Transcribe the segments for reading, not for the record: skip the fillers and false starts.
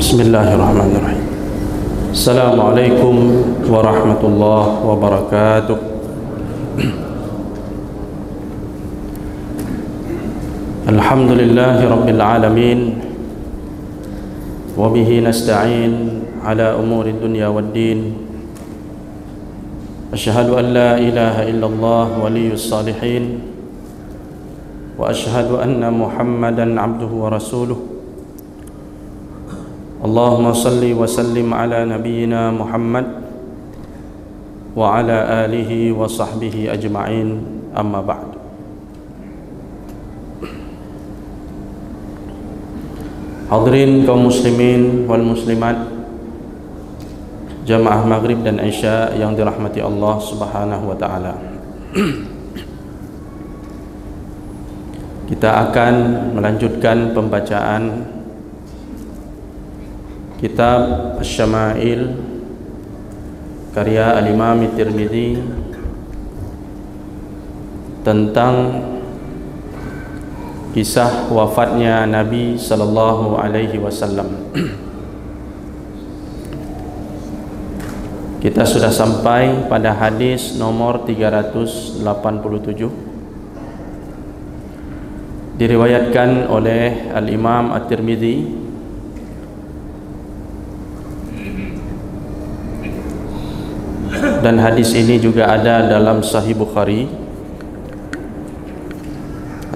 Bismillahirrahmanirrahim. Assalamualaikum warahmatullahi wabarakatuh. Alhamdulillahi rabbil alamin. Wa bihi nasta'in ala umuri dunya waddin. Asyhadu an la ilaha illallah waliyyus salihin. Wa asyhadu anna Muhammadan abduhu wa rasuluh. Allahumma salli wa sallim ala nabiyyina Muhammad wa ala alihi wa sahbihi ajma'in, amma ba'd. Hadirin kaum muslimin wal muslimat, jamaah maghrib dan isya yang dirahmati Allah subhanahu wa ta'ala. Kita akan melanjutkan pembacaan kitab Asy-Syama'il karya Al-Imam Tirmidzi tentang kisah wafatnya Nabi sallallahu alaihi wasallam. Kita sudah sampai pada hadis nomor 387. Diriwayatkan oleh Al-Imam At-Tirmidzi dan hadis ini juga ada dalam Sahih Bukhari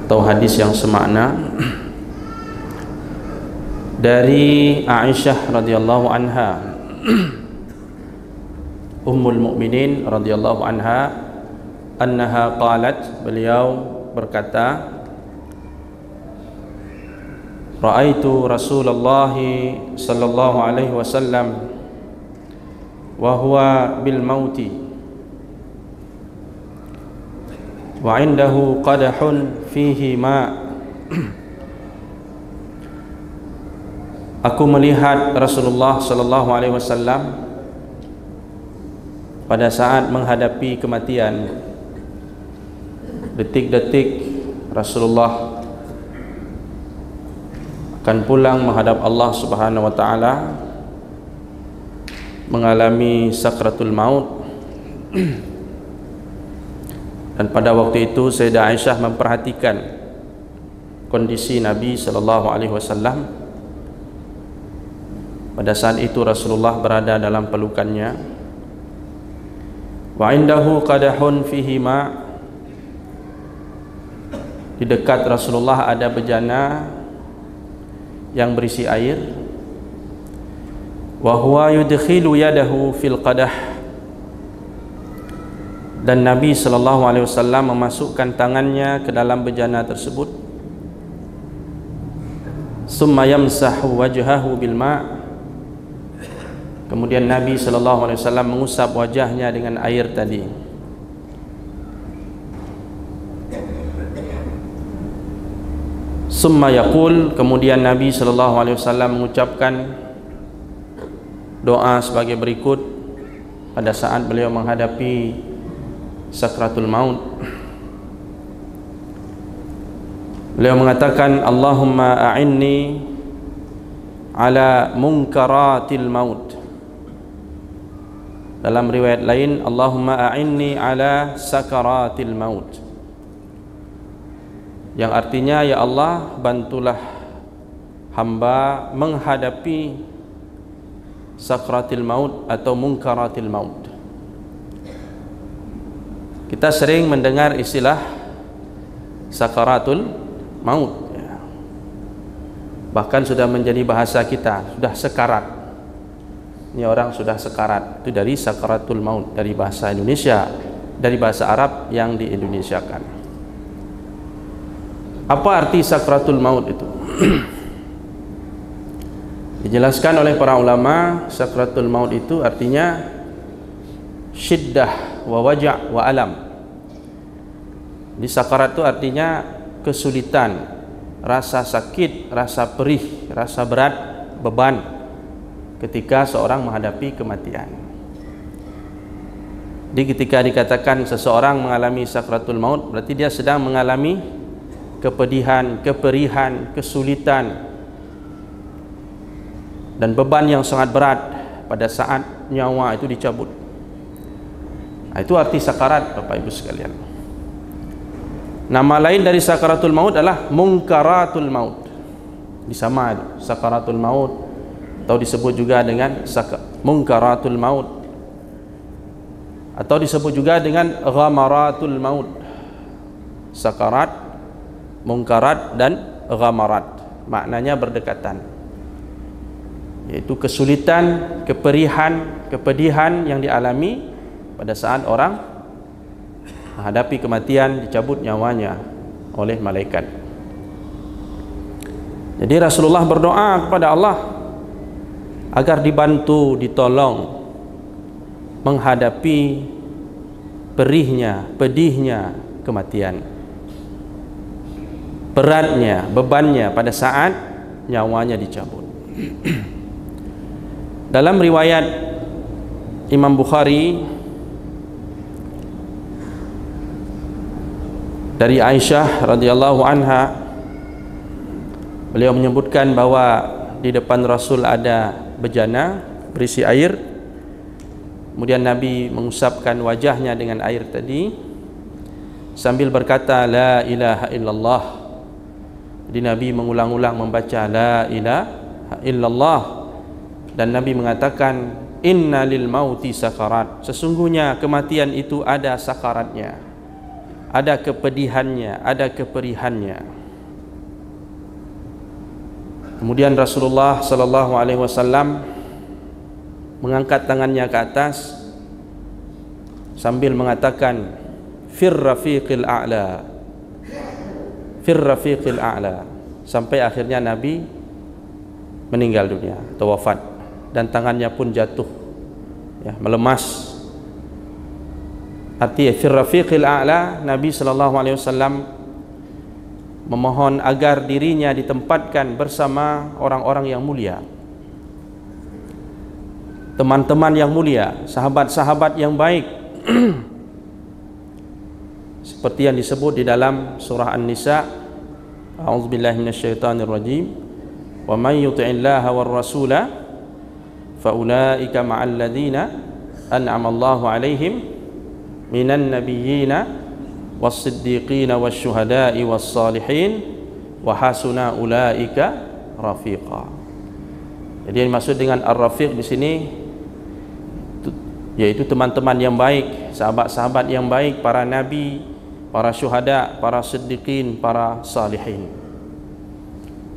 atau hadis yang semakna dari Aisyah radhiyallahu anha, Ummul Mukminin radhiyallahu anha, annaha qalat, beliau berkata, ra'aitu Rasulullah sallallahu alaihi wasallam wa huwa bil mauti wa indahu qadahun fihi ma. Aku melihat Rasulullah sallallahu alaihi wasallam pada saat menghadapi kematian. Detik-detik Rasulullah akan pulang menghadap Allah Subhanahu wa taala, mengalami sakratul maut. Dan pada waktu itu Sayyidah Aisyah memperhatikan kondisi Nabi sallallahu alaihi wasallam. Pada saat itu Rasulullah berada dalam pelukannya. Wa indahu qadahun fihi ma. Di dekat Rasulullah ada bejana yang berisi air. Wa huwa yudkhilu yadahu fil qadah. Dan Nabi sallallahu alaihi wasallam memasukkan tangannya ke dalam bejana tersebut. Summa yamsahu wajhahu bil ma'. Kemudian Nabi sallallahu alaihi wasallam mengusap wajahnya dengan air tadi. Summa yaqul, kemudian Nabi sallallahu alaihi wasallam mengucapkan doa sebagai berikut pada saat beliau menghadapi sakratul maut. Beliau mengatakan, Allahumma a'inni ala munkaratil maut. Dalam riwayat lain, Allahumma a'inni ala sakaratil maut, yang artinya, ya Allah, bantulah hamba menghadapi sakratil maut atau munkaratil maut. Kita sering mendengar istilah sakaratul maut, ya. Bahkan sudah menjadi bahasa kita, sudah sekarat. Ini orang sudah sekarat. Itu dari sakaratul maut, dari bahasa Indonesia, dari bahasa Arab yang diindonesiakan. Apa arti sakratul maut itu? Dijelaskan oleh para ulama, sakratul maut itu artinya syiddah wa waja' wa alam. Di sakarat itu artinya kesulitan, rasa sakit, rasa perih, rasa berat, beban ketika seorang menghadapi kematian. Jadi ketika dikatakan seseorang mengalami sakratul maut, berarti dia sedang mengalami kepedihan, keperihan, kesulitan dan beban yang sangat berat pada saat nyawa itu dicabut. Itu arti sakarat, Bapak Ibu sekalian. Nama lain dari sakaratul maut adalah munkaratul maut. Disama itu, sakaratul maut, atau disebut juga dengan munkaratul maut, atau disebut juga dengan ghamaratul maut. Sakarat, munkarat dan ghamarat, maknanya berdekatan, yaitu kesulitan, keperihan, kepedihan yang dialami pada saat orang menghadapi kematian, dicabut nyawanya oleh malaikat. Jadi Rasulullah berdoa kepada Allah agar dibantu, ditolong menghadapi perihnya, pedihnya kematian, beratnya, bebannya pada saat nyawanya dicabut. Dalam riwayat Imam Bukhari dari Aisyah radhiyallahu anha, beliau menyebutkan bahwa di depan Rasul ada bejana berisi air. Kemudian Nabi mengusapkan wajahnya dengan air tadi sambil berkata la ilaha illallah. Jadi Nabi mengulang-ulang membaca la ilaha illallah, dan Nabi mengatakan inna lil mauti sakarat, sesungguhnya kematian itu ada sakaratnya, ada kepedihannya, ada keperihannya. Kemudian Rasulullah sallallahu alaihi wasallam mengangkat tangannya ke atas sambil mengatakan fir rafiqil a'la, fir rafiqil a'la, sampai akhirnya Nabi meninggal dunia atau wafat, dan tangannya pun jatuh, ya, melemas. Artinya fir rafiqil a'la, Nabi sallallahu alaihi wasallam memohon agar dirinya ditempatkan bersama orang-orang yang mulia, teman-teman yang mulia, sahabat-sahabat yang baik, seperti yang disebut di dalam surah An-Nisa, a'udzubillahi minasyaitonirrajim, wa may yuti'illaha war rasula fa ulaika ma'al ladzina an'ama Allahu 'alaihim minan nabiyyina was-siddiqina wasyuhada'i was-salihin wa hasuna ulaika rafiqa. Jadi yang dimaksud dengan ar-rafiq di sini yaitu teman-teman yang baik, sahabat-sahabat yang baik, para nabi, para syuhada, para siddiqin, para salihin.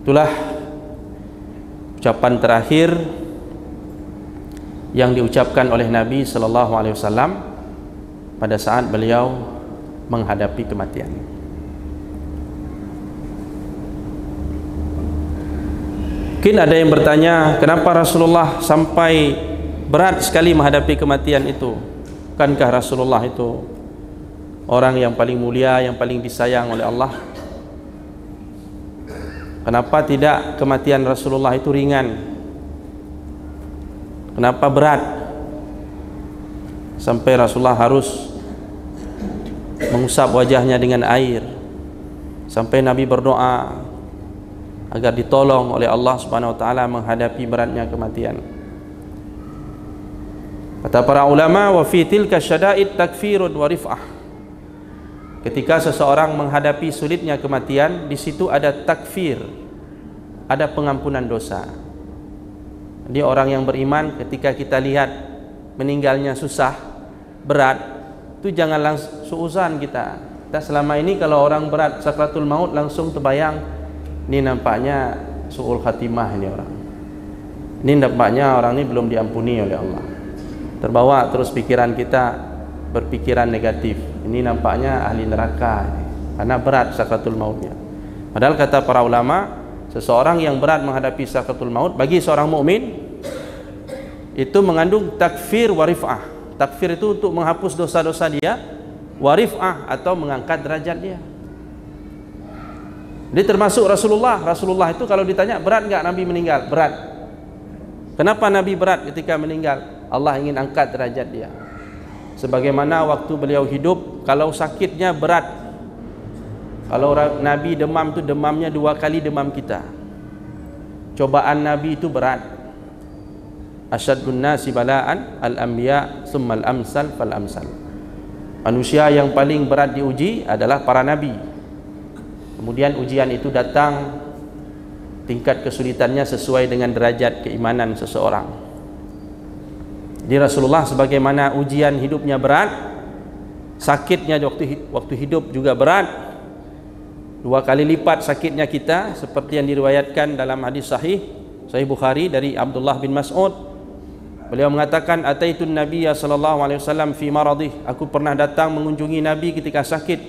Itulah ucapan terakhir yang diucapkan oleh Nabi sallallahu alaihi wasallam pada saat beliau menghadapi kematian. Mungkin ada yang bertanya, kenapa Rasulullah sampai berat sekali menghadapi kematian itu? Bukankah Rasulullah itu orang yang paling mulia, yang paling disayang oleh Allah? Kenapa tidak kematian Rasulullah itu ringan? Kenapa berat sampai Rasulullah harus mengusap wajahnya dengan air, sampai Nabi berdoa agar ditolong oleh Allah Subhanahu wa taala menghadapi beratnya kematian? Kata para ulama, wa fi tilka syada'id takfirun wa rif'ah. Ketika seseorang menghadapi sulitnya kematian, di situ ada takfir, ada pengampunan dosa. Dia orang yang beriman, ketika kita lihat meninggalnya susah, berat, itu jangan langsung suuzan kita. Kita selama ini kalau orang berat sakratul maut langsung terbayang, ini nampaknya su'ul khatimah ini orang. Ini nampaknya orang ini belum diampuni oleh Allah. Terbawa terus pikiran kita berpikiran negatif. Ini nampaknya ahli neraka ini, karena berat sakratul mautnya. Padahal kata para ulama, seseorang yang berat menghadapi sakratul maut bagi seorang mukmin itu mengandung takfir wa rif'ah. Takfir itu untuk menghapus dosa-dosa dia, wa rif'ah atau mengangkat derajat dia. Jadi termasuk Rasulullah itu kalau ditanya berat enggak Nabi meninggal? Berat. Kenapa Nabi berat ketika meninggal? Allah ingin angkat derajat dia. Sebagaimana waktu beliau hidup, kalau sakitnya berat, Kalau Nabi demam tu demamnya 2 kali demam kita. Cobaan Nabi itu berat. Asyaddun nasi bala'an al-anbiya summal amsal fal amsal. Manusia yang paling berat diuji adalah para nabi. Kemudian ujian itu datang, tingkat kesulitannya sesuai dengan derajat keimanan seseorang. Di Rasulullah sebagaimana ujian hidupnya berat, sakitnya waktu hidup juga berat, 2 kali lipat sakitnya kita, seperti yang diriwayatkan dalam hadis Sahih Bukhari dari Abdullah bin Mas'ud. Beliau mengatakan, ataitun nabiyya sallallahu alaihi wasallam fi maradih, aku pernah datang mengunjungi Nabi ketika sakit,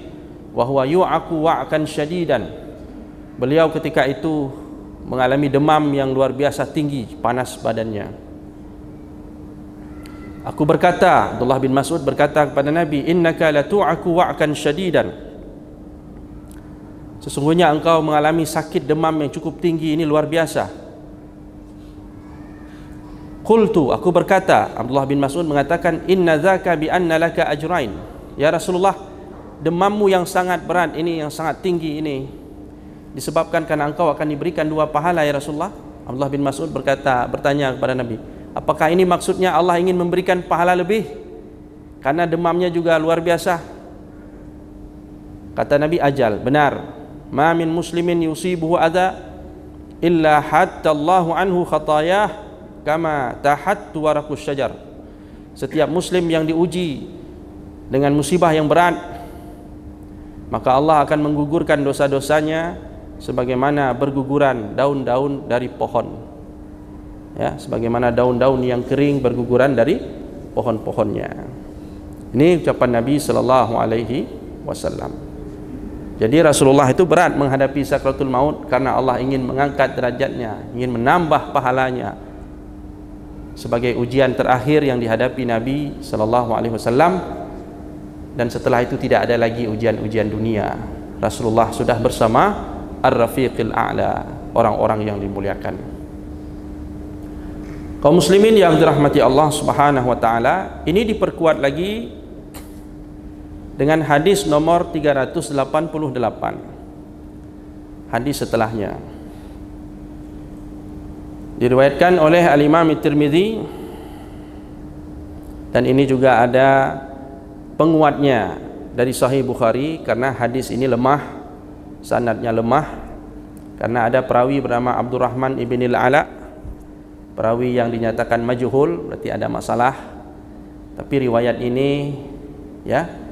wa huwa yu'aku wa'kan syadidan. Beliau ketika itu mengalami demam yang luar biasa tinggi, panas badannya. Aku berkata, Abdullah bin Mas'ud berkata kepada Nabi, innaka la tu'aku wa'kan syadidan. Sesungguhnya engkau mengalami sakit demam yang cukup tinggi, ini luar biasa. Qultu, aku berkata, Abdullah bin Mas'ud mengatakan, inna dzaka bi anna laka ajrain. Ya Rasulullah, demammu yang sangat berat ini, yang sangat tinggi ini, disebabkan karena engkau akan diberikan 2 pahala ya Rasulullah. Abdullah bin Mas'ud bertanya kepada Nabi, apakah ini maksudnya Allah ingin memberikan pahala lebih karena demamnya juga luar biasa? Kata Nabi, ajal, benar. Ma min muslimin yusibuhu adha illa hatta Allahu anhu khatayah kama tahattu waraqus syajar. Setiap muslim yang diuji dengan musibah yang berat, maka Allah akan menggugurkan dosa-dosanya sebagaimana berguguran daun-daun dari pohon. Ya, sebagaimana daun-daun yang kering berguguran dari pohon-pohonnya. Ini ucapan Nabi sallallahu alaihi wasallam. Jadi Rasulullah itu berat menghadapi sakratul maut karena Allah ingin mengangkat derajatnya, ingin menambah pahalanya sebagai ujian terakhir yang dihadapi Nabi sallallahu alaihi wasallam. Dan setelah itu tidak ada lagi ujian-ujian dunia. Rasulullah sudah bersama ar-rafiqil a'la, orang-orang yang dimuliakan. Kaum muslimin yang dirahmati Allah Subhanahu wa taala, ini diperkuat lagi dengan hadis nomor 388, hadis setelahnya, diriwayatkan oleh Al-Imam At-Tirmidzi, dan ini juga ada penguatnya dari Sahih Bukhari karena hadis ini lemah, sanadnya lemah, karena ada perawi bernama Abdurrahman ibn al-Ala, perawi yang dinyatakan majhul, berarti ada masalah. Tapi riwayat ini ya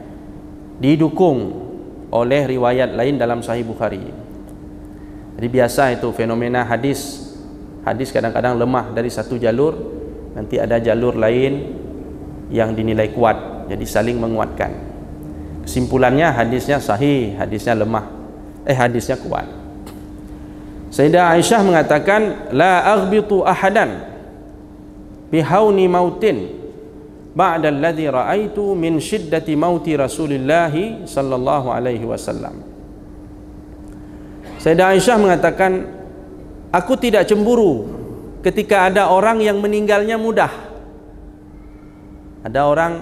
didukung oleh riwayat lain dalam Sahih Bukhari. Jadi biasa itu fenomena hadis kadang-kadang lemah dari satu jalur, nanti ada jalur lain yang dinilai kuat, jadi saling menguatkan. Kesimpulannya hadisnya sahih, hadisnya lemah, hadisnya kuat. Sayyidah Aisyah mengatakan, la aghbitu ahadan bihauni mautin ba'da alladhi ra'aitu min syiddati mauti Rasulillah sallallahu alaihi wasallam. Sayyidah Aisyah mengatakan, aku tidak cemburu ketika ada orang yang meninggalnya mudah. Ada orang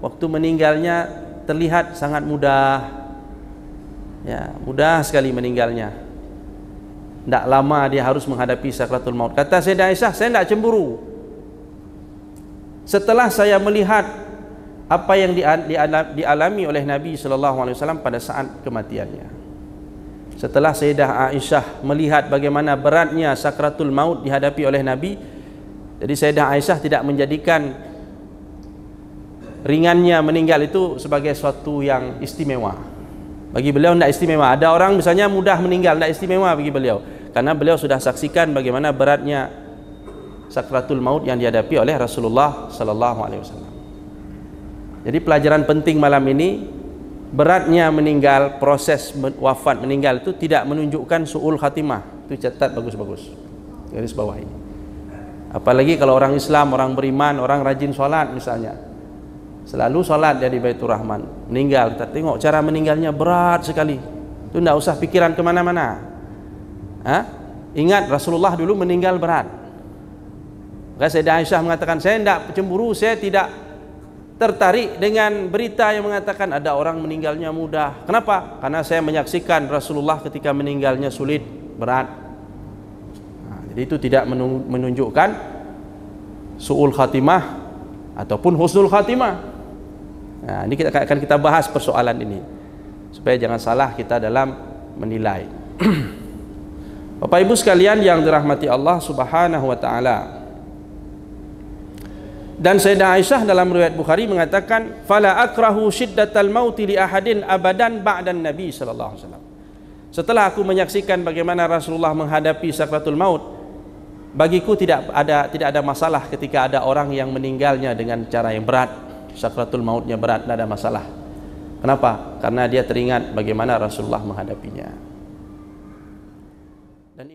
waktu meninggalnya terlihat sangat mudah, ya, mudah sekali meninggalnya. Tidak lama dia harus menghadapi sakratul maut. Kata Sayyidah Aisyah, saya tidak cemburu setelah saya melihat apa yang dialami oleh Nabi sallallahu alaihi wasallam pada saat kematiannya. Setelah Sayyidah Aisyah melihat bagaimana beratnya sakratul maut dihadapi oleh Nabi, jadi Sayyidah Aisyah tidak menjadikan ringannya meninggal itu sebagai suatu yang istimewa. Bagi beliau tidak istimewa. Ada orang misalnya mudah meninggal, tidak istimewa bagi beliau, karena beliau sudah saksikan bagaimana beratnya sakratul maut yang dihadapi oleh Rasulullah sallallahu alaihi wasallam. Jadi pelajaran penting malam ini, beratnya meninggal, proses wafat meninggal itu tidak menunjukkan su'ul khatimah. Itu catat bagus-bagus, garis bawahi. Apalagi kalau orang Islam, orang beriman, orang rajin sholat misalnya, selalu sholat dia di Baitur Rahman, meninggal, kita tengok cara meninggalnya berat sekali, itu tidak usah pikiran kemana-mana. Ingat Rasulullah dulu meninggal berat. Maka Sayyidah Aisyah mengatakan, saya tidak cemburu, saya tidak tertarik dengan berita yang mengatakan ada orang meninggalnya mudah. Kenapa? Karena saya menyaksikan Rasulullah ketika meninggalnya sulit, berat. Nah, jadi itu tidak menunjukkan su'ul khatimah ataupun husnul khatimah. Nah, ini akan kita bahas persoalan ini supaya jangan salah kita dalam menilai. Bapak Ibu sekalian yang dirahmati Allah Subhanahu wa taala. Dan Sayyidah Aisyah dalam riwayat Bukhari mengatakan, "Fala akrahu syiddatal mauti li ahadin abadan ba'dan Nabi sallallahu alaihi wasallam." Setelah aku menyaksikan bagaimana Rasulullah menghadapi sakratul maut, bagiku tidak ada masalah ketika ada orang yang meninggalnya dengan cara yang berat, sakratul mautnya berat, tidak ada masalah. Kenapa? Karena dia teringat bagaimana Rasulullah menghadapinya. Dan